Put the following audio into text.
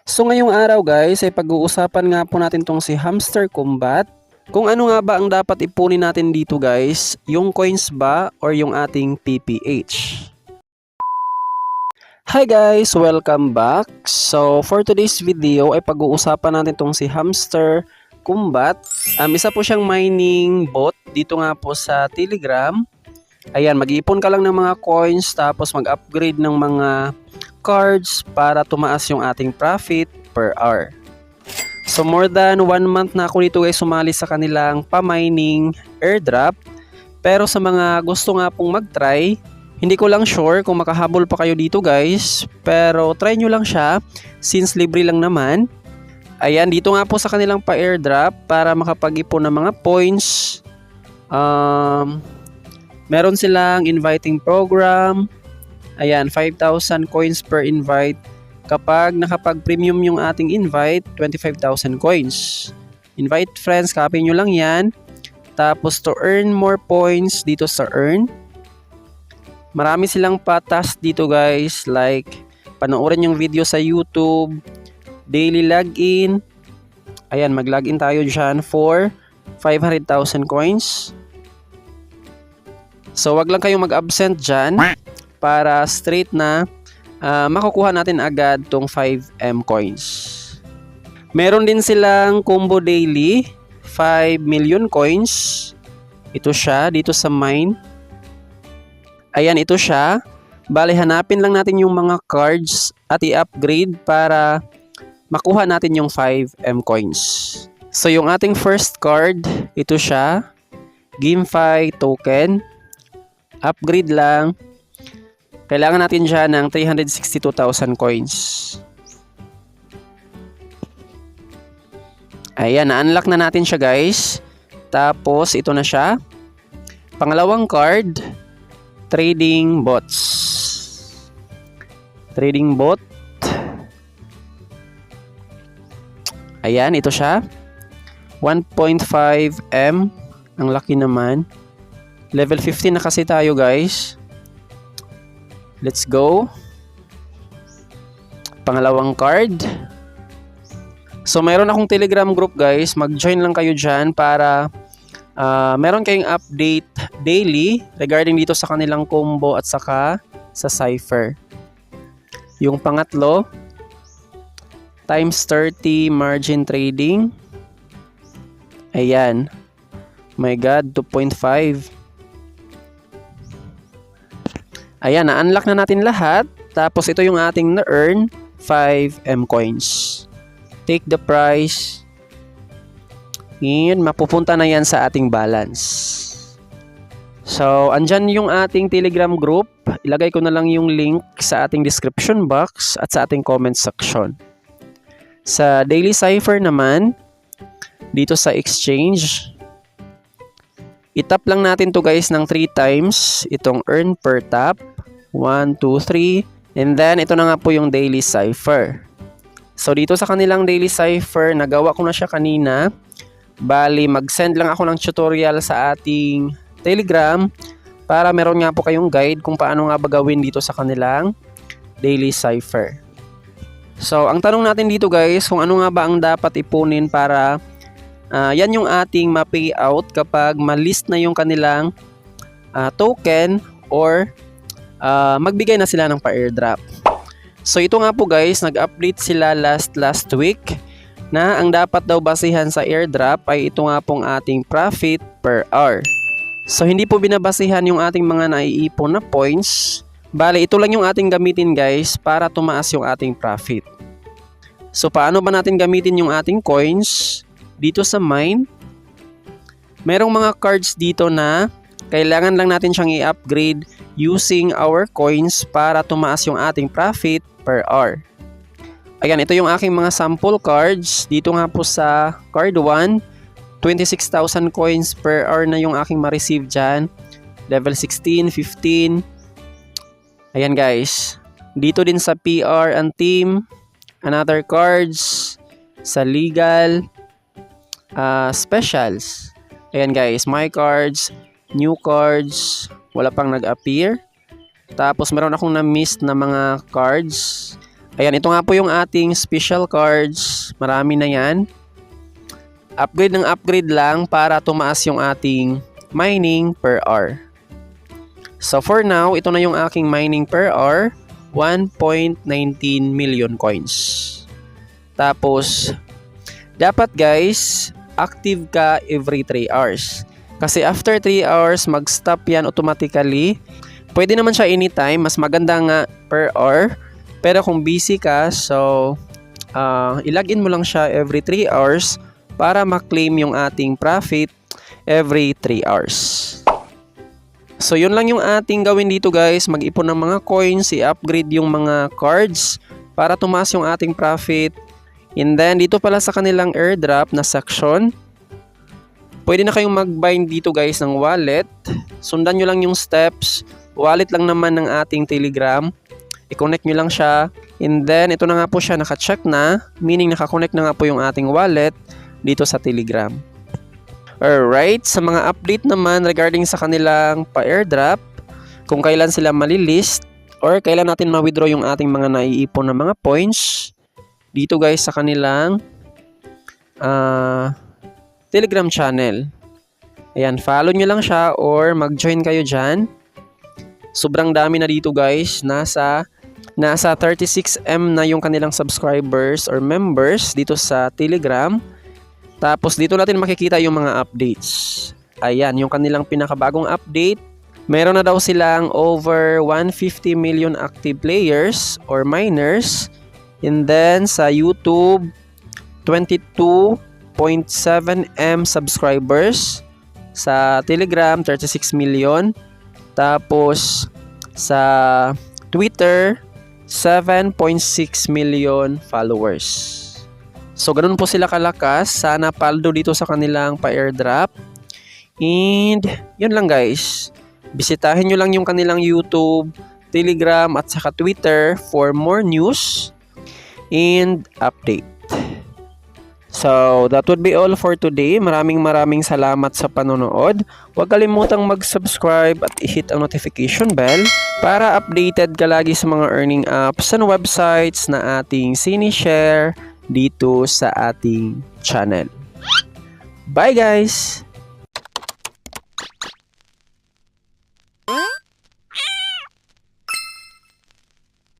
So ngayong araw guys ay pag-uusapan nga po natin tong si Hamster Combat. Kung ano nga ba ang dapat ipunin natin dito guys, yung coins ba or yung ating PPH. Hi guys! Welcome back! So for today's video ay pag-uusapan natin tong si Hamster Combat. Isa po siyang mining bot dito nga po sa Telegram. Ayan, mag-iipon ka lang ng mga coins tapos mag-upgrade ng mga cards para tumaas yung ating profit per hour. So more than 1 month na ako dito guys sumali sa kanilang pa-mining airdrop. Pero sa mga gusto nga pong mag-try, hindi ko lang sure kung makahabol pa kayo dito guys. Pero try nyo lang siya since libre lang naman. Ayan, dito nga po sa kanilang pa-airdrop para makapag-ipon ng mga points. Meron silang inviting program. Ayan, 5,000 coins per invite. Kapag nakapag-premium yung ating invite, 25,000 coins. Invite friends, copy nyo lang yan. Tapos to earn more points dito sa earn. Marami silang pa-task dito guys. Like, panoorin yung video sa YouTube. Daily login. Ayan, mag-login tayo dyan for 500,000 coins. So, wag lang kayong mag-absent dyan para straight na makukuha natin agad tong 5M coins. Meron din silang combo daily, 5 million coins. Ito siya dito sa mine. Ayan, ito siya. Bale, hanapin lang natin yung mga cards at i-upgrade para makuha natin yung 5M coins. So, yung ating first card, ito siya. GameFi token. Upgrade lang. Kailangan natin siya ng 362,000 coins. Ayan, na-unlock na natin siya guys. Tapos, ito na siya. Pangalawang card, trading bots. Trading bot. Ayan, ito siya. 1.5M. Ang laki naman. Level 15 na kasi tayo guys. Let's go. Pangalawang card. So mayroon akong Telegram group guys. Mag-join lang kayo dyan para meron kayong update daily regarding dito sa kanilang combo at saka sa cipher. Yung pangatlo, times 30 margin trading. Ayan. My God, 2.5. Ayan, na-unlock na natin lahat. Tapos ito yung ating na-earn, 5M coins. Take the price. And mapupunta na yan sa ating balance. So, andyan yung ating Telegram group. Ilagay ko na lang yung link sa ating description box at sa ating comment section. Sa Daily Cipher naman, dito sa exchange, itap lang natin to guys ng 3 times. Itong earn per tap. 1, 2, 3. And then, ito na nga po yung Daily Cipher. So, dito sa kanilang Daily Cipher, nagawa ko na siya kanina. Bali, mag-send lang ako ng tutorial sa ating Telegram para meron nga po kayong guide kung paano nga ba gawin dito sa kanilang Daily Cipher. So, ang tanong natin dito guys, kung ano nga ba ang dapat ipunin para yan yung ating ma-payout kapag ma-list na yung kanilang token or magbigay na sila ng pa-airdrop. So ito nga po guys, nag-update sila last week na ang dapat daw basihan sa airdrop ay ito nga pong ating profit per hour. So hindi po binabasihan yung ating mga naiipon na points. Bale, ito lang yung ating gamitin guys para tumaas yung ating profit. So paano ba natin gamitin yung ating coins? Dito sa mine, merong mga cards dito na kailangan lang natin siyang i-upgrade using our coins para tumaas yung ating profit per hour. Ayan, ito yung aking mga sample cards. Dito nga po sa card 1, 26,000 coins per hour na yung aking ma-receive dyan. Level 16, 15. Ayan guys. Dito din sa PR and team, another cards. Sa legal, specials. Ayan guys, my cards, new cards, wala pang nag-appear. Tapos meron akong na-miss na mga cards. Ayan, ito nga po yung ating special cards. Marami na yan. Upgrade ng upgrade lang para tumaas yung ating mining per hour. So for now, ito na yung aking mining per hour. 1.19 million coins. Tapos, dapat guys, active ka every 3 hours. Kasi after 3 hours, mag-stop yan automatically. Pwede naman siya anytime. Mas maganda nga per hour. Pero kung busy ka, so ilagin mo lang siya every 3 hours para ma-claim yung ating profit every 3 hours. So yun lang yung ating gawin dito guys. Mag-ipon ng mga coins, i-upgrade yung mga cards para tumaas yung ating profit. And then dito pala sa kanilang airdrop na section, pwede na kayong mag-bind dito guys ng wallet. Sundan nyo lang yung steps. Wallet lang naman ng ating Telegram. I-connect nyo lang siya. And then ito na nga po siya, naka-check na. Meaning naka-connect na nga po yung ating wallet dito sa Telegram. Alright, sa mga update naman regarding sa kanilang pa-airdrop, kung kailan sila malilist or kailan natin ma-withdraw yung ating mga naiipon na mga points, dito guys sa kanilang Telegram channel. Ayan, follow nyo lang siya or mag-join kayo dyan. Sobrang dami na dito guys, nasa 36M na yung kanilang subscribers or members dito sa Telegram. Tapos dito natin makikita yung mga updates. Ayan, yung kanilang pinakabagong update. Meron na daw silang over 150 million active players or miners. And then sa YouTube, 22.7M subscribers. Sa Telegram, 36 million. Tapos sa Twitter, 7.6 million followers. So, ganun po sila kalakas. Sana paldo dito sa kanilang pa-airdrop. And, yun lang guys. Bisitahin nyo lang yung kanilang YouTube, Telegram, at saka Twitter for more news and update. So, that would be all for today. Maraming salamat sa panonood. Huwag kalimutang mag-subscribe at i-hit ang notification bell para updated ka lagi sa mga earning apps and websites na ating sinishare dito sa ating channel. Bye guys!